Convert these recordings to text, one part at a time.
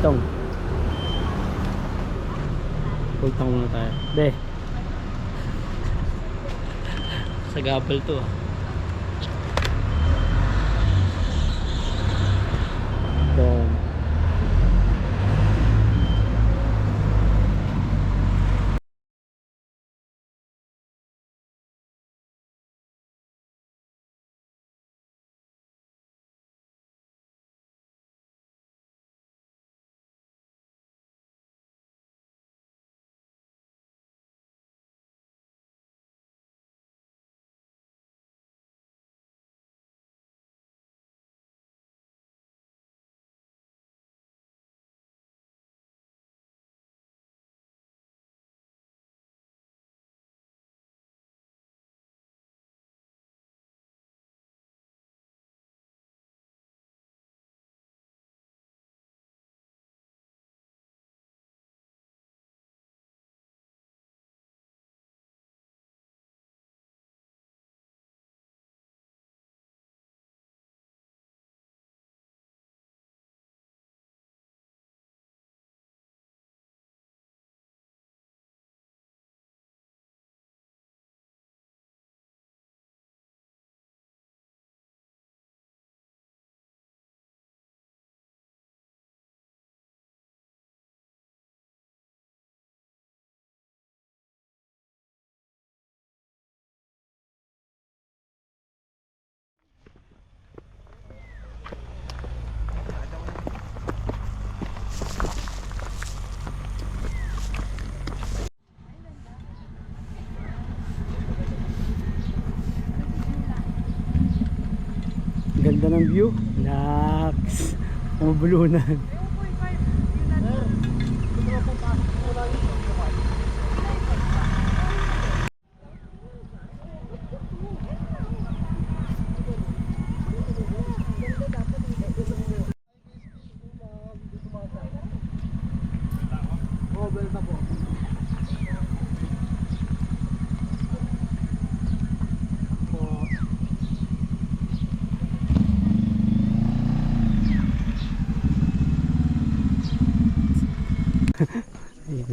Pitong. Pultang muna tayo. De. Sa gabal to ah. Ito. Ganda ng view. Naks. Mabulunan.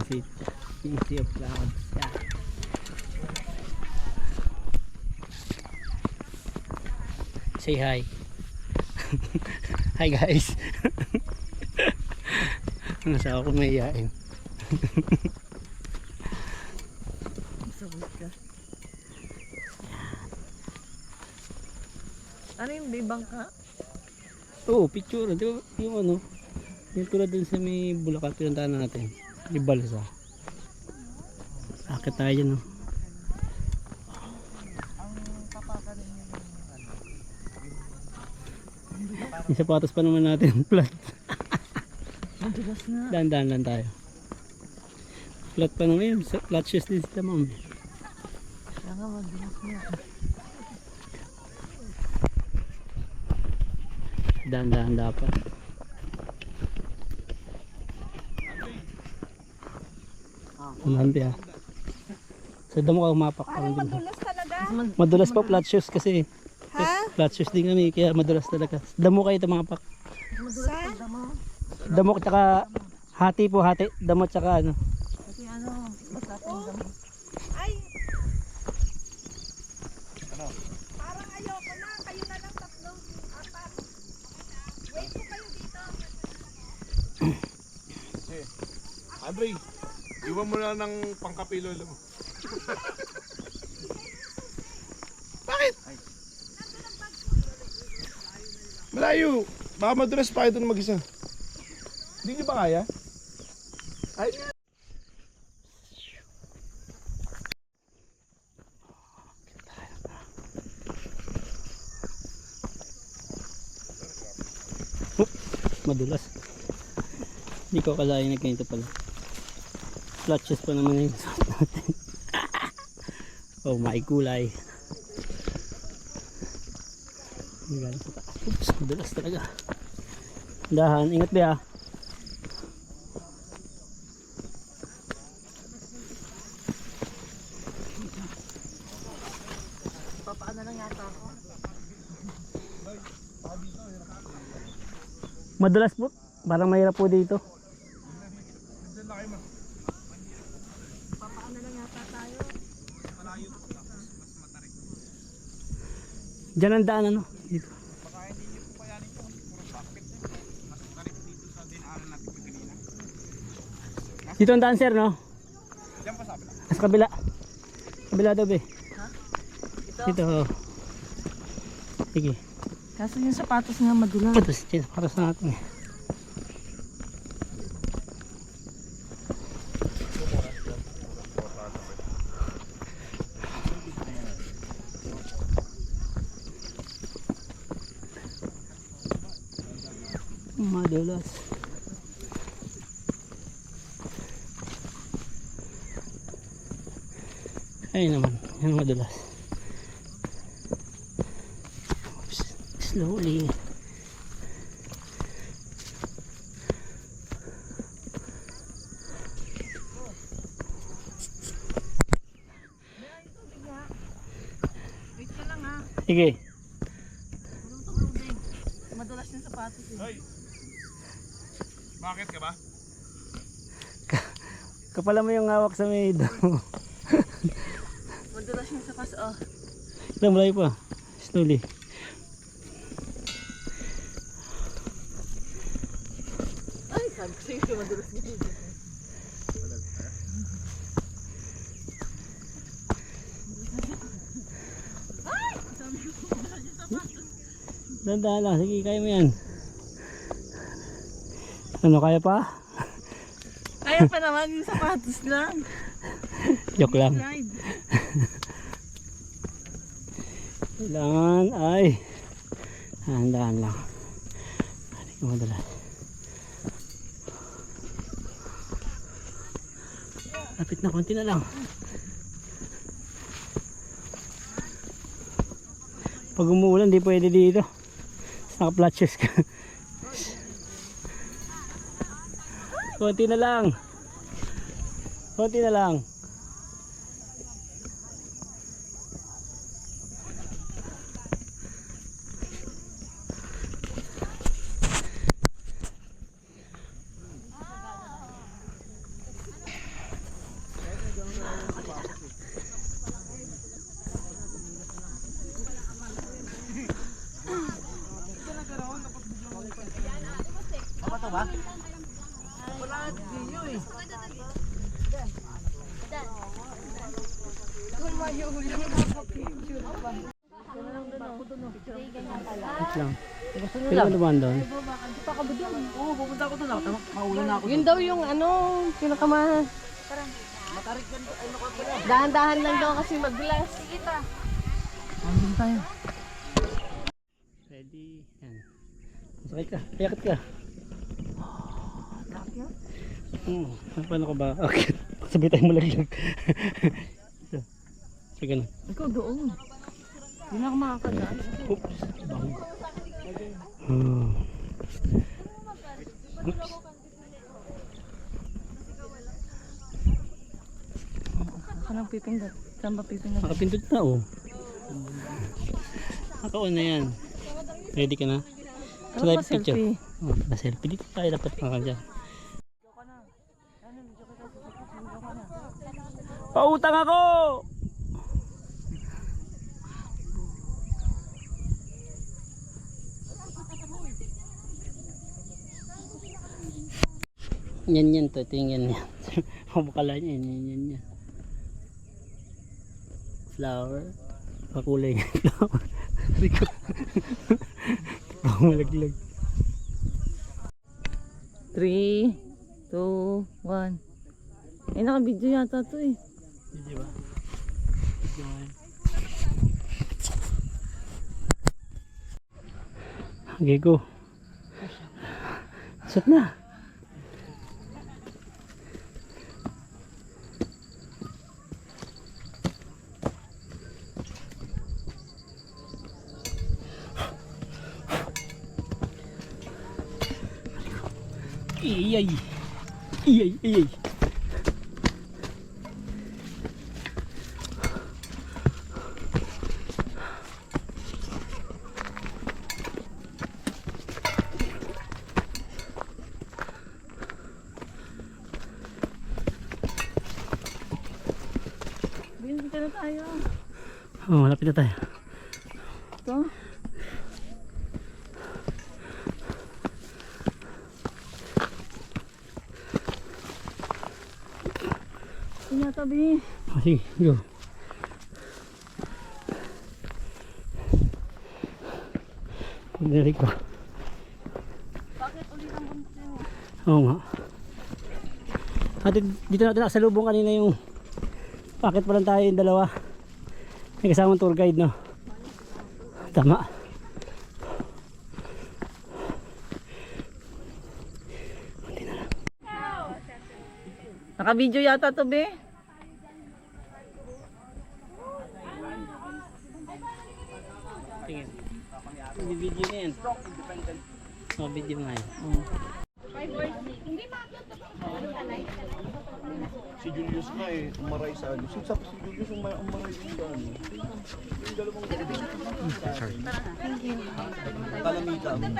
You can see of clouds. Yeah. Say hi. Hi guys. Nasa ako may iyain. Ano yung may bangka? Oo, picture. Di ba yung ano? Yung tulad dun sa may Bulacan pinuntahan natin. Yung balsa. Akit tayo dyan, no? Yung sapatos pa naman natin. Flat. Madulas na. Dahan-dahan lang tayo. Flat pa naman yun. Flat shoes din sila, ma'am. Kaya nga madulas na. Dahan-dahan dapat. Nanti ah. Sa damo ka umapak. Parang madulas talaga. Madulas pa flat shoes kasi. Ha? Flat shoes din kami kaya madulas talaga. Damo kayo tumapak. Sa? Damo tsaka hati po hati. Damo tsaka ano. Kasi ano, basta pong damo. Ay. Parang ayoko na. Kayo na lang tatlo. Apat. Wait ko kayo dito. Andre, iwan mo na ng pangkapilo mo. Bakit? Malayo. Baka madulas pa ito mag-isa. Hindi niyo ba kaya? Ay. Madulas. Hindi ko kalahin na ganito pala. Flat shoes pa naman yung suot natin. Oh, may kulay. Oops, madulas talaga. Dahan, ingat ba ah. Papaano lang yata ako. Madulas po, parang mahirap po dito. Diyan ang daan ano? Dito. Baka hindi nyo po kayanin po kasi puro bakit eh. Mas tarik dito sa dinaanan natin kanina. Dito ang daan sir no? Diyan pa sabi lang. Sa kabila. Kabila daw be. Ito. Dito. Oh. Sige. Kaso yung sapatos nga madulas. Ito si Chen. Para sa natin eh. Madulas. Ay naman, yan madulas. Oops, slowly. Wait ka lang ha. Sige. Madulas yung sapatos eh. Hoy! Bakit ka ba? Kapala mo yung hawak sa may Madulas yung sapatos. Oh. Ilang malayo pa. Slowly. Ay, sabi ko sa'yo madulas yung dito. Dandahan lang. Sige, kaya mo yan. Ano, kaya pa? Kaya pa naman yung sapatos lang. Joke lang. Slide. Kailangan ay handaan lang. Hindi ko madalas. Lapit na, konti na lang. Pag umuulan, di pwede dito. Naka-flat shoes ka. Konti na lang. Konti na lang. Wait lang. Pero ano ba doon? Oo, pupunta ako doon. Maulan na ako. Yun daw yung ano, pinakamahan. Dahan-dahan lang daw kasi magbilas. Sige ta. Andun tayo. Ready. Yan. Sakit ka. Ayakit ka. Paano ka ba? Okay. Sabay tayong malaglag. So, so ganun. Ikaw doon. Hindi na ako makakadaan. Oops. Bang. Oh. Oops. Ako nang pipindot. Saan ba pipindot? Nakapindot na oh. Naka-on na yan. Ready ka na? Ano ba selfie? Oh, na-selfie. Dito tayo dapat ka dyan. Pautang ako! Yan to, tingnan yan. Kumakala niya, yan. Flower. Pakulay nga yung flower. Malaglag. 3, 2, 1. Eh, naka-video yata to eh. Di ba? Okay, go. Sat na. Iyay. Iyay. Dito na tayo. Oh, malapit na tayo. Ito. niya tabi. Oh, sige, go. Pagdalik ko. Bakit ulit ang buntis mo? Oo nga. At dito natin nakasalubong kanina yung packet pa lang tayo yung dalawa. May kasamang tour guide, no? Tama. Naka-video yata to, be. Tingin. Video na yan. Video nga yan. Si Julius nga eh, umaray sa ano. Si Julius umaray din sa ano. Yung dalawang kalamita. Yung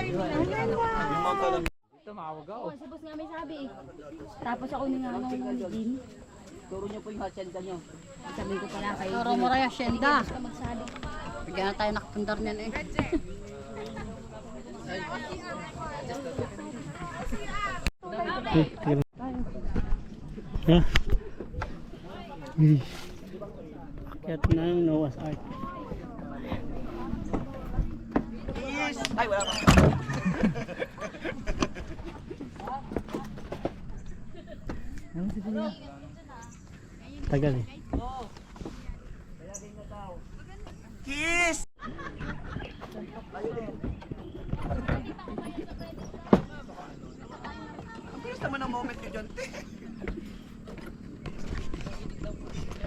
mga kalamita. Oo, sa boss nga may sabi eh. Tapos ako nga nung din. Turo niyo po yung hacienda niyo. Sabi ko pala kay Turo mo rin hacienda. Hindi ka magsabi. Bigyan na tayo nakapundar niyan eh. Ha? Akyat na yung Noah's Ark. Ay, wala pa. Tagal eh. Kiss! Ang bilis naman ang moment nyo dyan, te.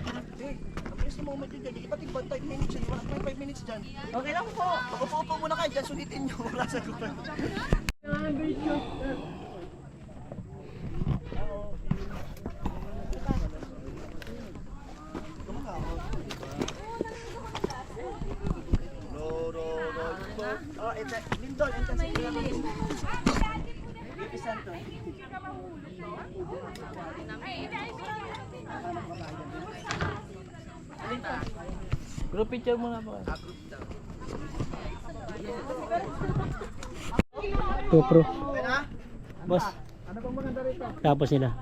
Ang bilis ng moment nyo dyan. Iba't ibang 5 minutes yun. Wala pa 5 minutes dyan. Okay lang po. Mag-upo muna kayo dyan. Sulitin nyo. Wala sa gupan. Oh, ito. Lindol. Ito sa Lindol. Santo. Group picture muna po. GoPro. Boss. Ano bang maganda rito? Tapos sila.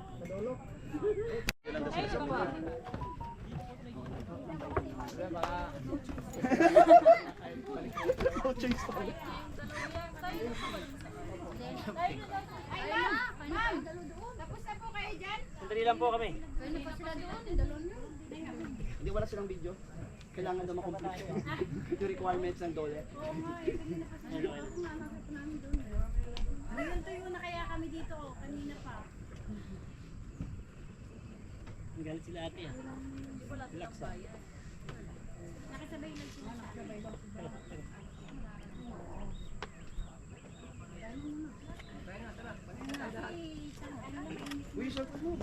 Tapos na po kayo dyan? Sandali lang po kami. Hindi wala silang video. Kailangan daw makomplete yung requirements ng dole. Naglantoy na kaya kami dito kanina pa. Ang galit sila ate ah. Relax ah. Nakasabay lang sila. Uy, sir mo.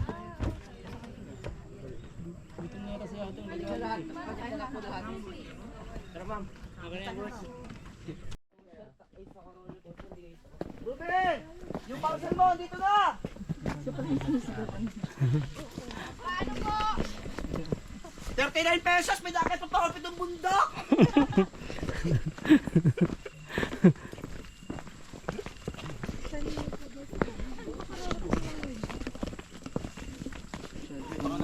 Dito na kasi ate. Tara ma'am. Okay na yan boss. Ruben! Yung parcel mo, dito na! Paano po? 39 pesos! May dakit pa pa itong bundok!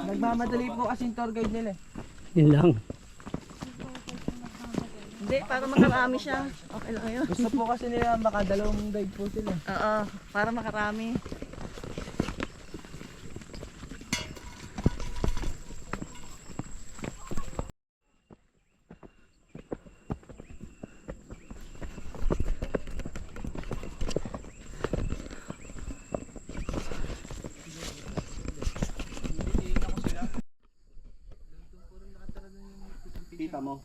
Nagmamadali po kasi yung tour guide nila eh. Yun lang. Hindi, para makarami siya. Okay lang yun. Gusto po kasi nila makadalawang guide po sila. Oo, para makarami. Kita mo?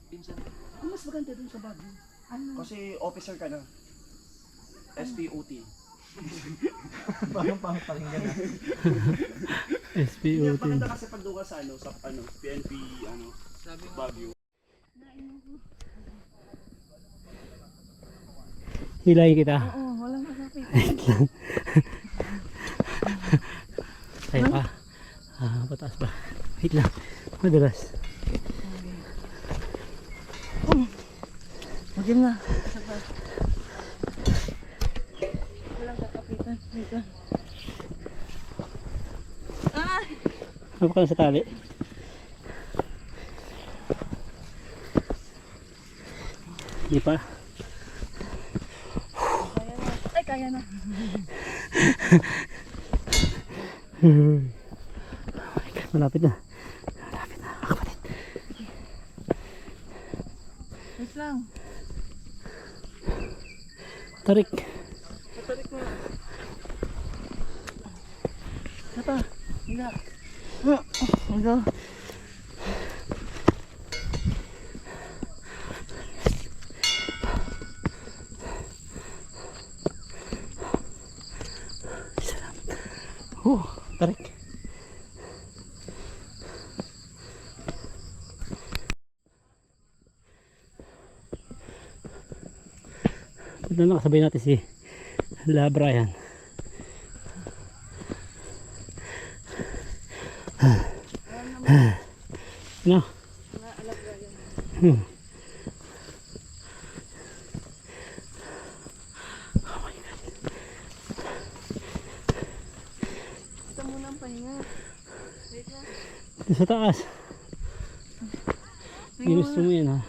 Ang mas maganda dun sa Baguio. Kasi officer ka na. SPOT. Parang pakinggan na. SPOT. Maganda kasi pag doon ka sa PNP, Baguio. Hilahin kita. Oo, walang masakit. Wait lang. Tayo pa. Pataas ba? Wait lang. Madulas. Magim na. Walang kakapitan. Dito. Ah! Ano ka na sa tali? Hindi pa. Ay, kaya na. Oh my God, malapit na. Malapit na, kapatid. Wait lang. Tarik. Ito. Higa. Higa. Tarik. Punta na, kasabay natin si La Brian. Ano? Gusto mo ng pahinga. Ito sa taas. Ginusto mo yan ha.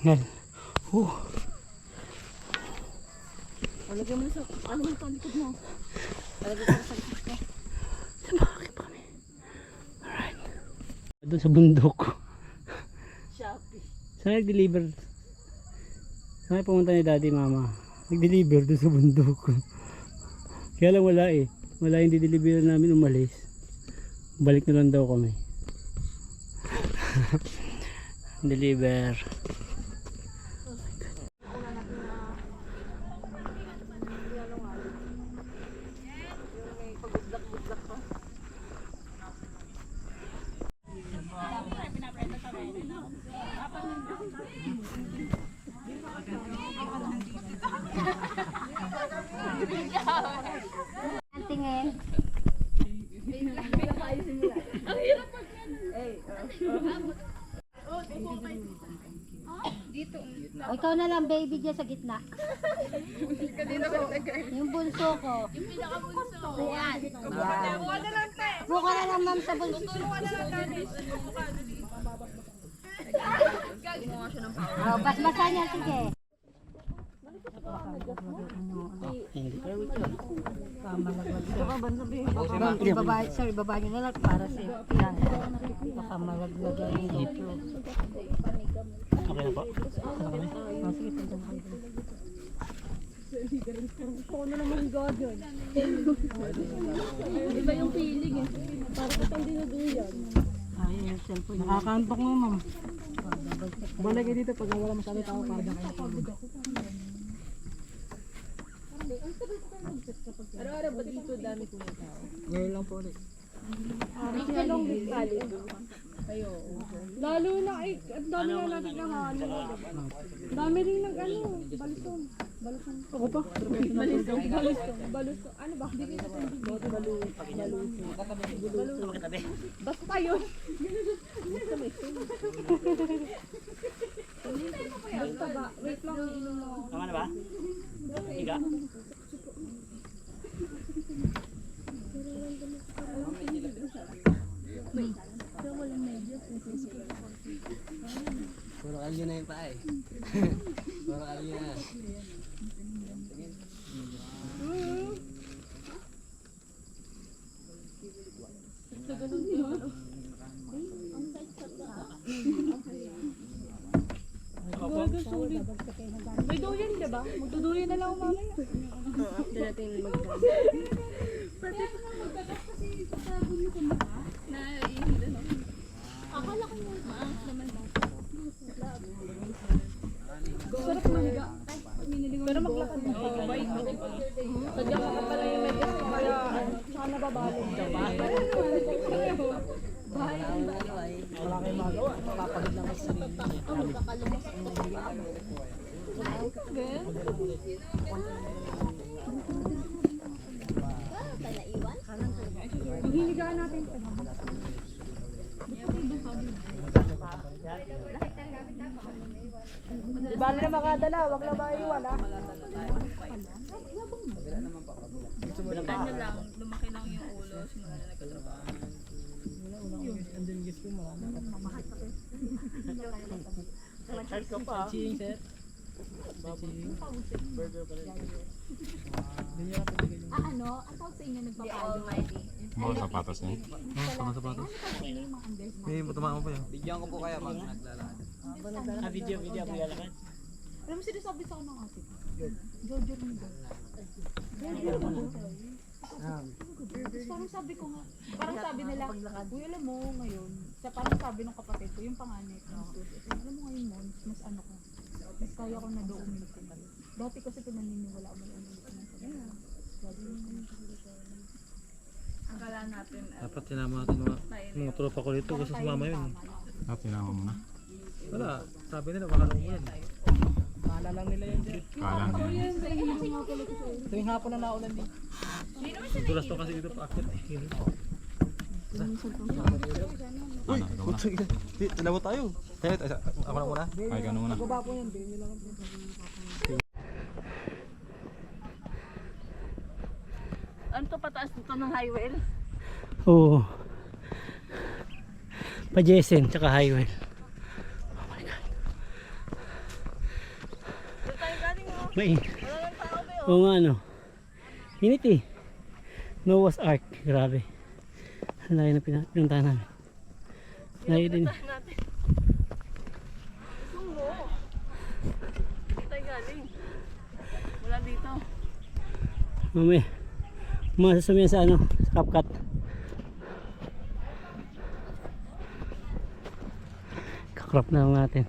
Yan. Lagyan mo na sa, ano mo ito, likod mo. Bakit kami? Alright. Doon sa bundok. Shopee. Saan nag-deliver? Saan pumunta ni daddy mama? Nag-deliver doon sa bundok. Kaya lang wala eh. Wala yung di-deliver namin, umalis. Balik na lang daw kami. Deliver. Ang tingin. O ikaw na lang baby dyan sa gitna. Yung bunso ko. Yung pinaka-bunso. Yan. Buka na lang ma'am sa bunso. Oh, basbasa niya, sige. Ibaba, sorry, ibaba niyo na lang para sa yan. Baka malaglagan yung GoPro. Okay na po. Oh, sige, tignan ko. Iba yung feeling eh. Para ka pang dinuduyan. Ayun yung cellphone. Nakakantok mo, ma'am. Balik kayo dito pag wala masyado tao para na kayo. Araw-araw ba dito dami po yung tao? Ngayon lang po ulit. Lalo na ay, ang dami na natin na ano. Dami rin ng ano, balisong. Balisong. Ako pa? Balisong. Balisong. Ano ba? Hindi kita Balusong. Basta yun. Basta ba? Wait lang. Inom mo. Tama na ba? Higa. Puro kalyo na yung paa eh. Puro kalyo na. May durian ka ba? Magdudurian na lang ako mamaya. After natin mag-dance. Pwede pa nga mag-dance kasi tatago niyo kung baka. Naiinit ano. Akala ko yung maangas naman ba? Sarap mahiga. Pero maglakad mo. Sadya ka pa pala yung medyas ko kaya tsaka nababalo. Wala kayong magawa. Makakabit lang sa sarili. Maghiligaan natin. Di bali na makadala, wag na maiwan ha. Kanya lang, lumaki lang yung ulo. Andun guys ko marami. Sightseeing sir. Burger pala. Ano? Ang tawag sa inyo nagpapalo? Mga sapatos niya. May matumaan pa yun. Video ako lalakad. Alam mo, sinasabi sa ako ng ate ko. Jojo rin daw. Jojo rin daw. Parang sabi ko nga, parang sabi nila, uy, alam mo ngayon, parang sabi ng kapatid ko, yung panganay ko, alam mo ngayon mo, mas ano ko, mas kaya ko na doon uminig ko. Dati kasi pinaniniwala mo yung uminig ko. Akala natin, Dapat sinama natin mga tropa ko dito. Gusto sumama yun. Tinama mo na. Wala. Sabi nila baka umulan. Maalala lang nila yun sir. Kala niya. Tuwing hapon na naulan din. Tulas to kasi dito pa akit. Ano, ikaw na. Tinabot tayo. Ako na muna. Ay, ka na muna. Baba po yan. Din nila lang. Ano to pataas dito ng highway? Oo. Pa-Jesen, tsaka highway. Oh my God. May oo nga ano. Init eh. Noah's Ark. Grabe. Ang layo na pinuntahan namin. Layo din. Tayo galing. Wala dito. Mamaya. Masasama yan sa ano, sa CapCut. Kakrop na lang natin.